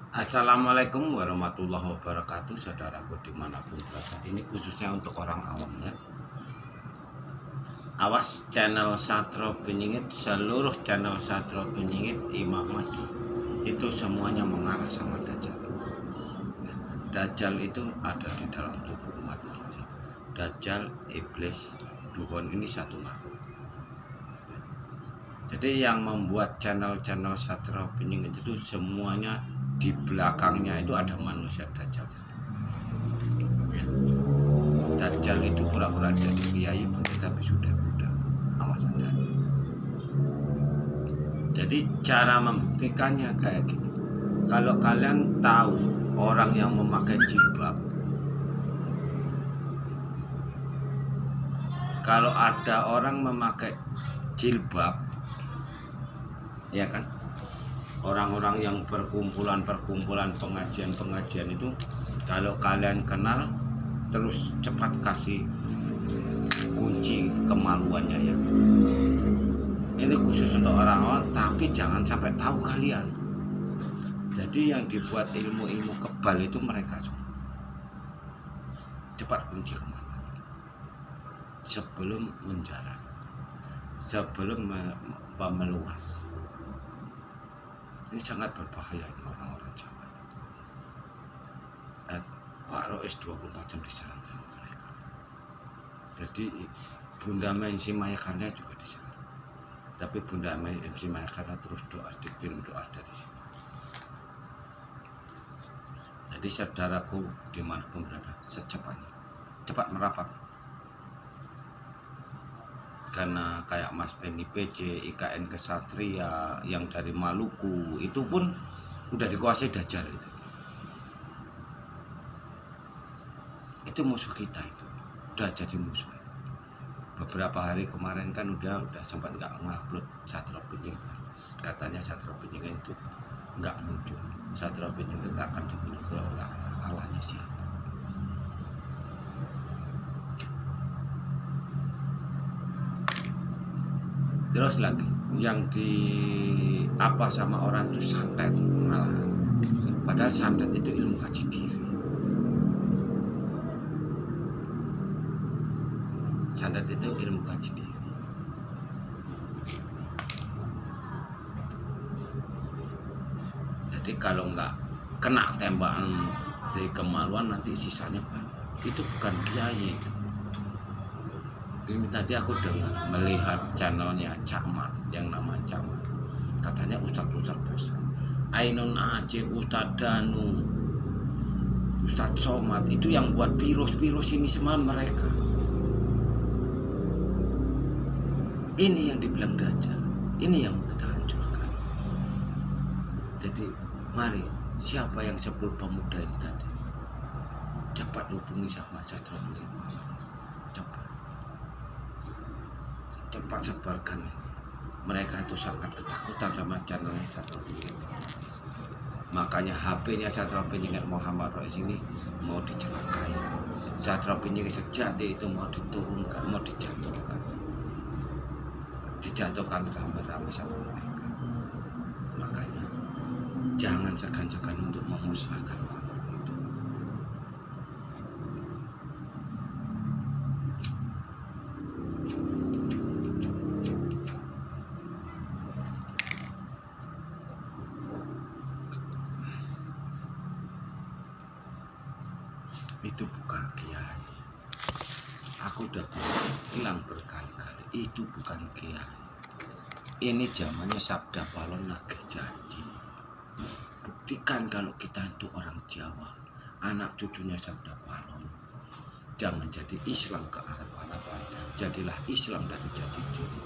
Assalamualaikum warahmatullahi wabarakatuh, saudaraku dimanapun berada. Ini khususnya untuk orang awam ya. Awas channel Satrio Benyingit, seluruh channel Satrio Benyingit, Imam Mahdi itu semuanya mengarah sama Dajjal. Dajjal itu ada di dalam tubuh umat manusia. Dajjal, iblis, duhon ini satu makhluk. Jadi yang membuat channel-channel Satrio Benyingit itu semuanya di belakangnya itu ada manusia Dajjal. Dajjal itu pura-pura jadi kiai tapi sudah Buddha. Awas saja. Jadi cara membuktikannya kayak gini. Kalau kalian tahu orang yang memakai jilbab, kalau ada orang memakai jilbab, ya kan, orang-orang yang perkumpulan pengajian itu, kalau kalian kenal terus cepat kasih kunci kemaluannya ya. Ini khusus untuk orang awam, tapi jangan sampai tahu kalian. Jadi yang dibuat ilmu-ilmu kebal itu mereka semua. Cepat kunci kemaluan sebelum menjalan, sebelum meluas. Ini sangat berbahaya orang-orang Jawa. Pak Rois 24 jam diserang sama mereka. Jadi Bunda Mensi Mayakarna juga diserang. Tapi Bunda Mensi Mayakarna terus doa, dikirim doa dari sini. Jadi saudaraku dimanapun berada, secepatnya cepat merapat. Karena kayak Mas Penny PC, IKN Kesatria yang dari Maluku itu pun udah dikuasai Dajjal itu musuh kita, itu udah jadi musuh. Beberapa hari kemarin kan udah sempat nggak ngupload Satrio Benyingit, katanya Satrio Benyingit itu nggak muncul. Satrio Benyingit akan dibunuh oleh Allahnya siapa. Terus lagi yang di apa sama orang itu santet, malah padahal santet itu ilmu kaji diri. Santet itu ilmu kaji diri. Jadi kalau nggak kena tembakan dari kemaluan nanti sisanya banyak. Itu bukan kiai. Ini tadi aku dengar melihat channelnya Cak Mat, yang nama Cak Mat. Katanya Ustadz besar. Ainun Aceh, Ustadz Danu, Ustadz Somad itu yang buat virus-virus ini semua mereka. Ini yang dibilang Dajjal, ini yang kita hancurkan. Jadi mari, siapa yang 10 pemuda ini tadi, cepat hubungi sama Satrio Benyingit. Cepat sebarkan ini. Mereka itu sangat ketakutan sama channelnya Satrio Benyingit. Makanya HP-nya Satrio Benyingit Muhammad Rois ini mau dicelakai. Satrio Benyingit sejati itu mau diturunkan, mau dijatuhkan rame-rame sama mereka. Makanya jangan segan-segan untuk memusnahkan orang itu. Itu bukan kiai. Aku udah bilang berkali-kali, itu bukan kiai. Ini zamannya Sabda Palon Nagih Janji. Buktikan kalau kita itu orang Jawa, anak cucunya Sabda Palon. Jangan jadi Islam ke Arab-Araban, jadilah Islam dari jati diri.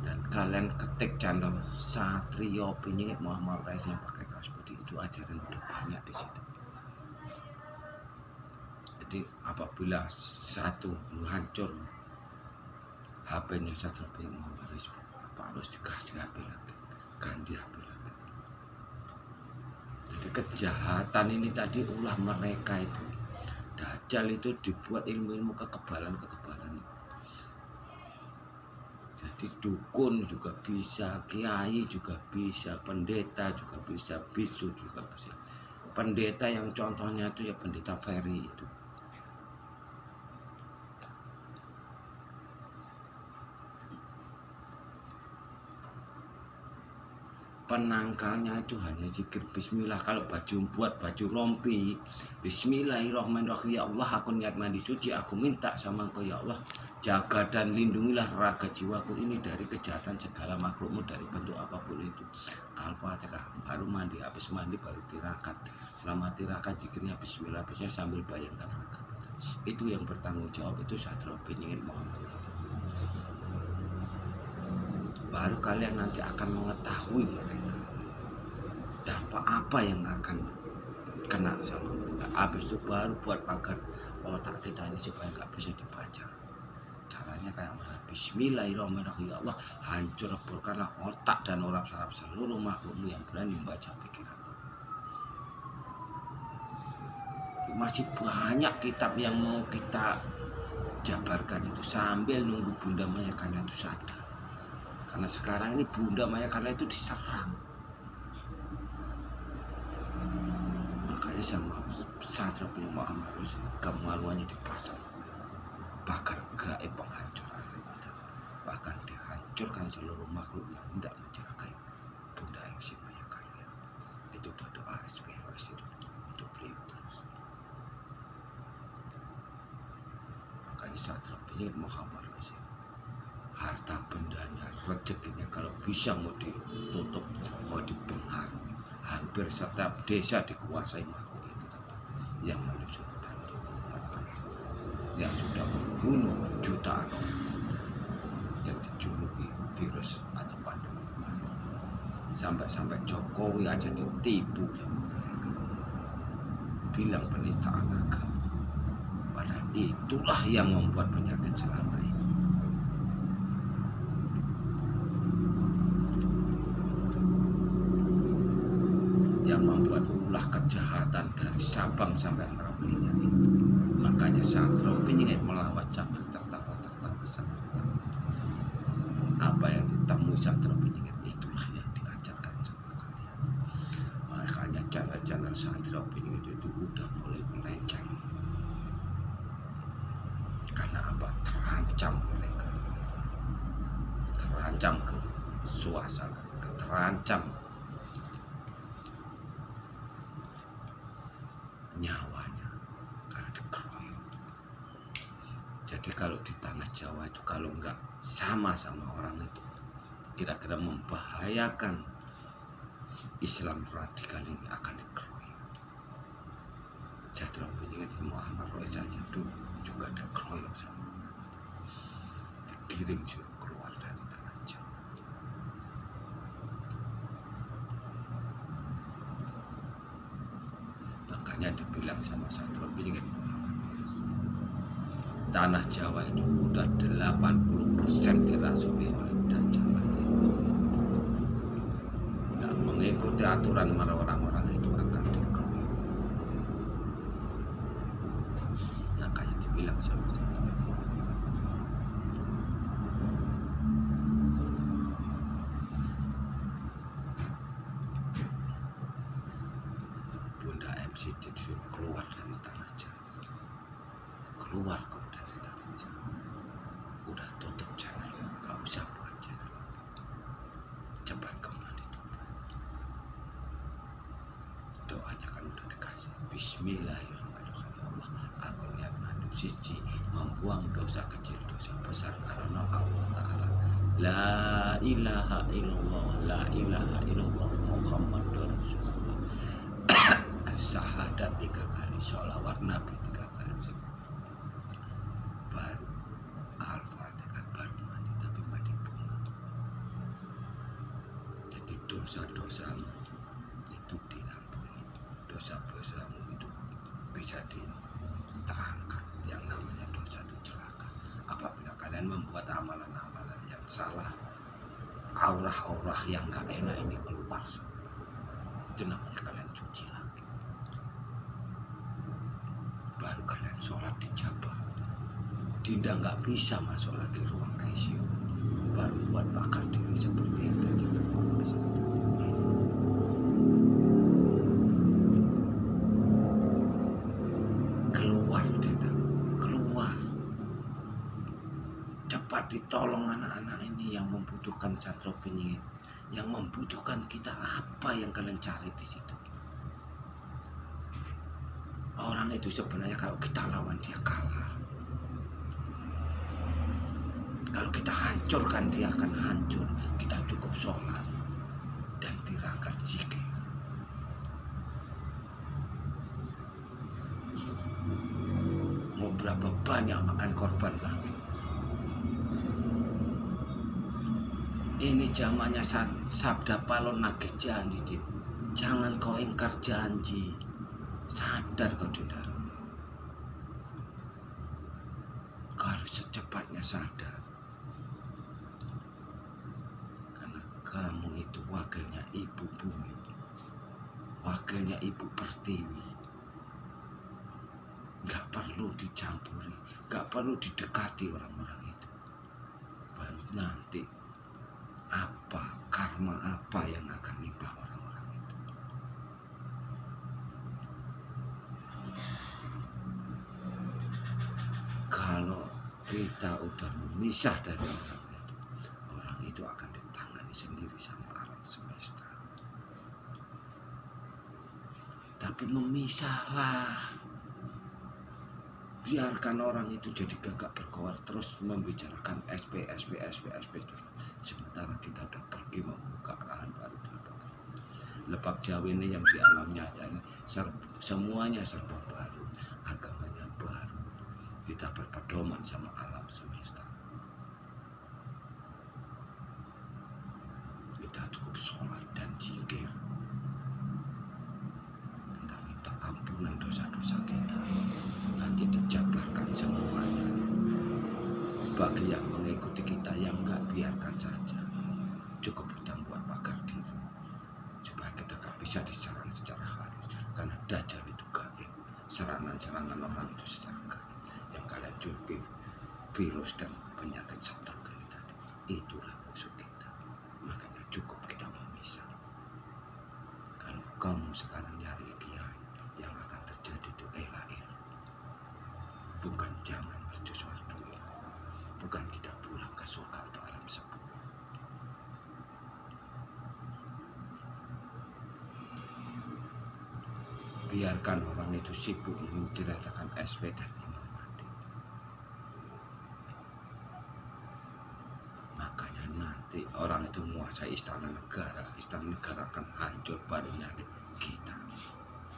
Dan kalian ketik channel Satrio Benyingit Muhammad Rois yang pakai kaos putih, itu ajaran udah banyak di situ. Jadi apabila satu hancur HP-nya Satrio Benyingit Muhammad Rois, harus dikasih HP lagi, ganti HP lagi. Jadi kejahatan ini tadi ulah mereka itu. Dajjal itu dibuat ilmu-ilmu kekebalan. Jadi dukun juga bisa, kiai juga bisa, pendeta juga bisa, bisu juga bisa. Pendeta yang contohnya itu ya pendeta Ferry itu. Penangkalnya itu hanya zikir bismillah. Kalau buat baju rompi, bismillahirrahmanirrahim, ya Allah aku niat mandi suci, aku minta sama Engkau ya Allah, jaga dan lindungilah raga jiwaku ini dari kejahatan segala makhlukmu dari bentuk apapun itu. Al-Fatihah. Baru mandi, habis mandi baru tirakat. Selama tirakat zikirnya bismillah, bismillah sambil bayangkan raga. Itu yang bertanggung jawab, itu Sadra Biningin Muhammad. Baru kalian nanti akan mengetahui mereka dampak apa yang akan kena sama mereka. Habis itu baru buat pagar otak kita ini supaya nggak bisa dibaca. Caranya kayak mana? Bismillahirrahmanirrahim, ya Allah hancur leburkanlah otak dan orang saraf seluruh makhlukmu yang berani membaca pikiran. Masih banyak kitab yang mau kita jabarkan itu sambil nunggu Bunda Maya Karna itu sadar. Karena sekarang ini Bunda Maya Karna itu diserang. Makanya sama Sadra Biningin Muhammad kemaluannya dipasang pagar gaib penghancuran. Bahkan dihancurkan seluruh makhluk yang tidak mencelakai Bunda MC Maya Karna. Itu doa SPOS itu untuk beliau terus. Makanya Sadra Biningin Muhammad harta bendanya, rezekinya kalau bisa mau ditutup, mau dipengaruhi. Hampir setiap desa dikuasai makhluk ini yang menyusup dan yang sudah membunuh jutaan orang yang dijuluki virus atau pandemi. Sampai Jokowi aja ditipu sama mereka, bilang penistaan agama, padahal itulah yang membuat penyakit selama ini. Yang membuat ulah kejahatan dari Sabang sampai Merauke-nya ini. Makanya Sadra Biningin melawat sambil tertawa-tertawa sambil apa yang ditemui Sadra Biningin itulah yang diajarkan sama kalian. Makanya channel-channel Sadra Biningin itu udah mulai melenceng. Karena apa? Terancam mereka, terancam ke suasana, terancam nyawanya karena dikeroyok. Jadi kalau di tanah Jawa itu kalau nggak sama-sama orang itu kira-kira membahayakan Islam radikal ini akan dikeroyok. Sadra Biningin Muhammad Roy saja dulu juga dikeroyok sama orang, digiring suruh keluar dari tanah Jawa. Makanya dibilang sama Sadra Biningin, tanah Jawa itu udah 80% dirasuki oleh Dajjal. Nggak mengikuti aturan orang-orang itu akan dikeroyok. Makanya dibilang sama Sadra Biningin. Bunda MC disuruh keluar dari tanah Jawa. Keluar kau dari tanah Jawa. Udah tutup channel, gak usah buat channel. Cepat kembali tutup. Doanya kan udah dikasih. Bismillahirrahmanirrahim, ya Allah aku niat mandi suci, membuang dosa kecil dosa besar karena Allah Ta'ala. La ilaha illallah, la ilaha illallah Muhammadur Rasulullah. Syahadat 3 kali, sholawat Nabi 3 kali, baru Al-Fatihah, baru mandi, tapi mandi bunga. Jadi dosa-dosamu itu diampuni, dosa-dosamu itu bisa diterangkan. Yang namanya dosa itu celaka. Apabila kalian membuat amalan-amalan yang salah, aurah-aurah yang gak enak ini keluar, itu namanya kalian cuci lagi. Baru kalian sholat dijabah. Dinda nggak bisa masuk lagi ruang ICU. baru buat bakar diri seperti yang diajarkan Muhammad SAW. Keluar Dinda, keluar. Cepat ditolong anak-anak ini yang membutuhkan satu penyihir, yang membutuhkan kita. Apa yang kalian cari di situ? Orang itu sebenarnya kalau kita lawan dia kalah. Kalau kita hancurkan dia akan hancur. Kita cukup sholat dan tirakat zikir. Mau berapa banyak makan korban lagi? Ini zamannya sabda palon nagih janji. Jangan kau ingkar janji. Sadar kau Dinda. Kau harus secepatnya sadar. Karena kamu itu wakilnya ibu bumi. Wakilnya ibu pertiwi. Gak perlu dicampuri. Gak perlu didekati orang-orang itu. Baru nanti apa, karma apa yang akan menimpa orang-orang itu. Kalau kita udah memisah dari orang itu akan ditangani sendiri sama alam semesta. Tapi memisahlah. Biarkan orang itu jadi gagak berkoar terus membicarakan SP. Sementara kita udah pergi membuka lahan baru di Lebak Jawa ini yang di alam nyata ini semuanya serba baru, agamanya baru. Kita berpedoman sama alam semesta. Kita cukup sholat dan zikir. Kita minta ampunan dosa-dosa kita. Nanti dijabarkan semuanya. Bagi yang mengikuti kita, yang enggak, biarkan saja. Cukup hutang buat bakar diri. Supaya kita gak bisa diserang secara halus. Karena Dajjal itu gaib. Serangan-serangan orang itu secara gaib. Yang kalian juluki virus dan penyakit stroke kita. Itulah musuh kita. Makanya cukup kita memisah. Kalau kamu sekarang nyari kiai, yang akan terjadi itu ela-ela. Bukan zaman mercusuar dulu. Bukan kita pulang ke surga atau alam sepuluh. Biarkan orang itu sibuk menceritakan SP dan Imam Mahdi. Makanya nanti orang itu menguasai istana negara akan hancur baru nyari kita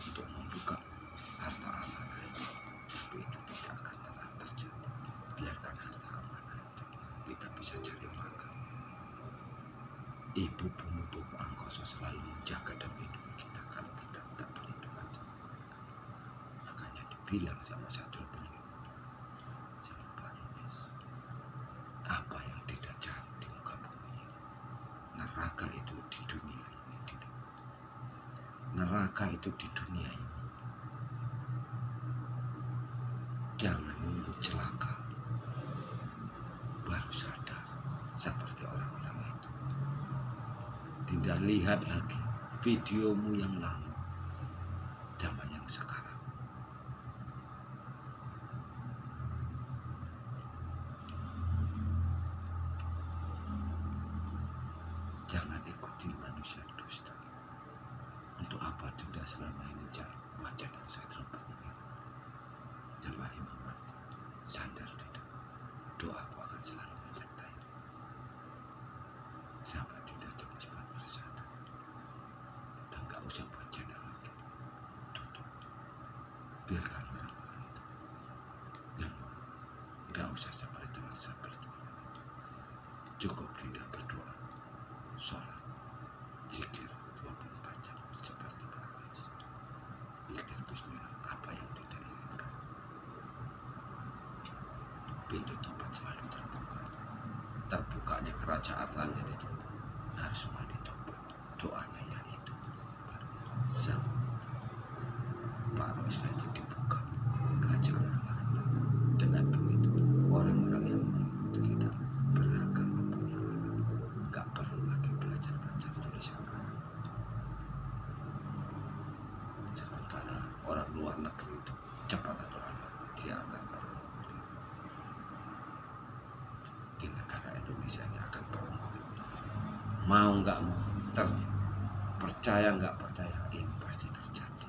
untuk membuka harta amanah itu. Tapi itu tidak akan pernah terjadi. Biarkan harta amanah itu kita bisa cari makan. Ibu bumi buku angkoso selalu menjaga dan melindungi kita kalau kita tak perlindungan sama mereka. Makanya dibilang sama satu penyakit apa yang tidak cari di muka bumi ini. Neraka itu di dunia ini tidak. Neraka itu di dunia ini. Jangan nunggu celaka baru sadar seperti orang-orang itu. Tidak lihat lagi videomu yang lalu, zaman yang sekarang. Jangan ikuti manusia dusta. Untuk apa Dinda selama ini baca dan saya terpaksa jamaah Imam Mahdi. Sadar Dinda, doaku akan selalu menyertai. Sahabat Dinda cepat bersadar. Dan gak usah buat channel percaya nggak percaya ini pasti terjadi.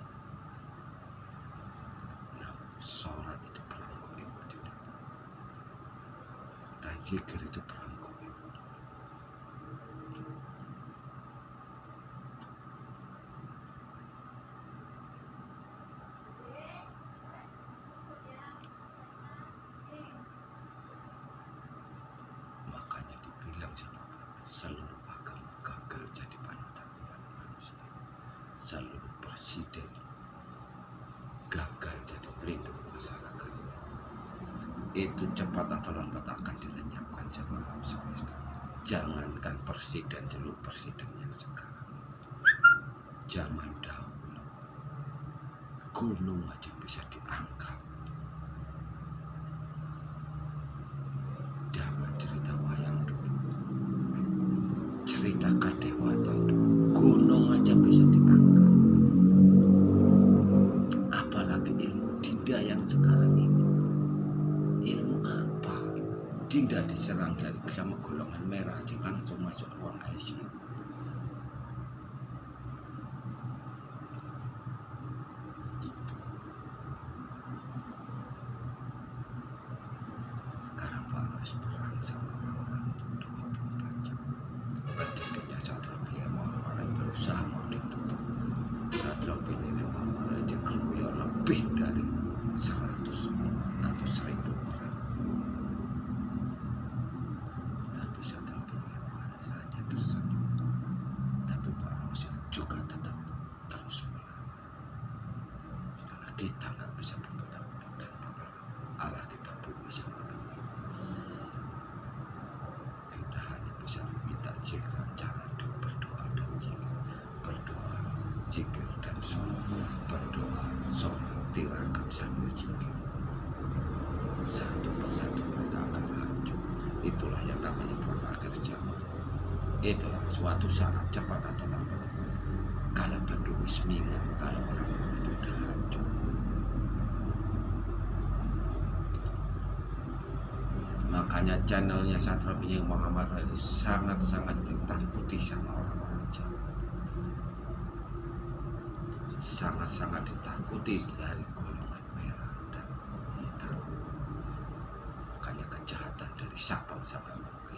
Nah, sholat itu perang goib, zikir itu perang goib. Makanya dibilang sama seluruh agama gagal jadi panutan umat manusia. Seluruh presiden gagal jadi pelindung masyarakat. Itu cepat atau lambat akan dilenyapkan sama alam semesta. Jangankan presiden, seluruh presiden yang sekarang, zaman dahulu gunung aja bisa diangkat. Zaman cerita wayang dulu, cerita kadewatan dulu, gunung aja bisa diangkat. Apalagi ilmu Dinda yang sekarang ini. Ilmu apa? Dinda diserang dari sama golongan merah aja langsung masuk ruang ICU. Sekarang Pak Ros perang sama orang-orang itu 24 jam. Ketiknya Satria Muhammad berusaha mau ditutup. Satria Muhammad aja keluar lebih dari 100 atau 1000 orang. Tapi Satria Muhammad hanya tersenyum. Tapi Pak Ros juga tetap terus melawan. Karena kita nggak bisa berbuat apa tanpa Allah, kita pun bisa melawan. Kita hanya bisa meminta zikir, cara berdoa dan zikir, berdoa, zikir dan sholat, berdoa, sholat, tirakat sambil zikir. Satu persatu mereka akan hancur. Itulah yang namanya perang akhir zaman. Itulah suatu saat cepat atau lambat. Kalau penduduk semingat, kalau orang-orang itu udah hancur. Makanya channelnya Satria Muhammad ini sangat-sangat ditakuti sama orang-orang Jawa. Sangat-sangat ditakuti dari golongan merah dan hitam. Makanya kejahatan dari Sabang sampai Merauke